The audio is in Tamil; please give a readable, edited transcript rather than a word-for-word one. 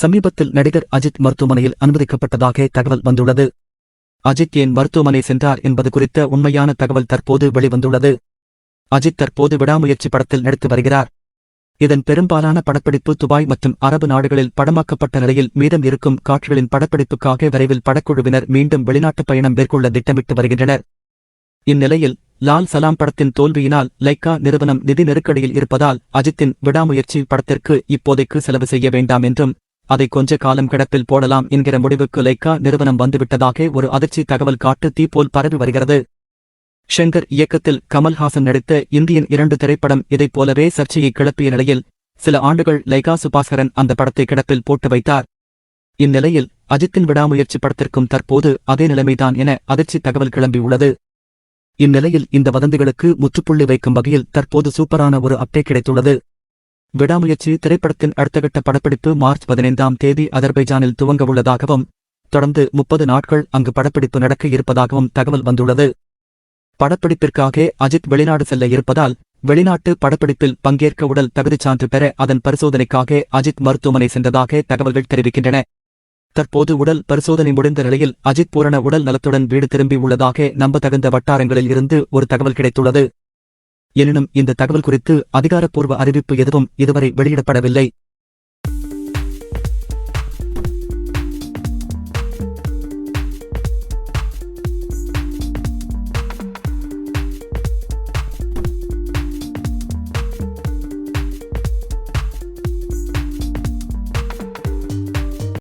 சமீபத்தில் நடிகர் அஜித் மருத்துவமனையில் அனுமதிக்கப்பட்டதாக தகவல் வந்துள்ளது. அஜித் ஏன் மருத்துவமனை சென்றார் என்பது குறித்த உண்மையான தகவல் தற்போது வெளிவந்துள்ளது. அஜித் தற்போது விடாமுயற்சி படத்தில் நடித்து வருகிறார். இதன் பெரும்பாலான படப்பிடிப்பு துபாய் மற்றும் அரபு நாடுகளில் படமாக்கப்பட்ட நிலையில் மீதம் இருக்கும் காட்சிகளின் படப்பிடிப்புக்காக விரைவில் படக்குழுவினர் மீண்டும் வெளிநாட்டு பயணம் மேற்கொள்ள திட்டமிட்டு வருகின்றனர். இந்நிலையில் லால் சலாம் படத்தின் தோல்வியினால் லைக்கா நிறுவனம் நிதி நெருக்கடியில் இருப்பதால் அஜித்தின் விடாமுயற்சி படத்திற்கு இப்போதைக்கு செலவு செய்ய வேண்டாம் என்றும் அதை கொஞ்ச காலம் கிடப்பில் போடலாம் என்கிற முடிவுக்கு லைக்கா நிறுவனம் வந்துவிட்டதாக ஒரு அதிர்ச்சி தகவல் காட்டு தீ போல் பரவி வருகிறது. ஷங்கர் இயக்கத்தில் கமல்ஹாசன் நடித்த இந்தியன் 2 திரைப்படம் இதைப் போலவே சர்ச்சையை கிளப்பிய நிலையில் சில ஆண்டுகள் லைகா சுபாஸ்கரன் அந்த படத்தை கிடப்பில் போட்டு வைத்தார். இந்நிலையில் அஜித்தின் விடாமுயற்சி படத்திற்கும் தற்போது அதே நிலைமைதான் என அதிர்ச்சி தகவல் கிளம்பியுள்ளது. இந்நிலையில் இந்த வதந்திகளுக்கு முற்றுப்புள்ளி வைக்கும் வகையில் தற்போது சூப்பரான ஒரு அப்டேட் கிடைத்துள்ளது. விடாமுயற்சி திரைப்படத்தின் அடுத்தகட்ட படப்பிடிப்பு மார்ச் 15ஆம் தேதி அஜர்பைஜானில் துவங்கவுள்ளதாகவும் தொடர்ந்து 30 நாட்கள் அங்கு படப்பிடிப்பு நடக்க இருப்பதாகவும் தகவல் வந்துள்ளது. படப்பிடிப்பிற்காக அஜித் வெளிநாடு செல்ல இருப்பதால் வெளிநாட்டு படப்பிடிப்பில் பங்கேற்க உடல் தகுதிச் சான்று பெற அதன் பரிசோதனைக்காக அஜித் மருத்துவமனை சென்றதாக தகவல்கள் தெரிவிக்கின்றன. தற்போது உடல் பரிசோதனை முடிந்த நிலையில் அஜித் பூரண உடல் நலத்துடன் வீடு திரும்பி உள்ளதாக நம்பத்தகுந்த வட்டாரங்களில் இருந்து ஒரு தகவல் கிடைத்துள்ளது. எனினும் இந்த தகவல் குறித்து அதிகாரப்பூர்வ அறிவிப்பு எதுவும் இதுவரை வெளியிடப்படவில்லை.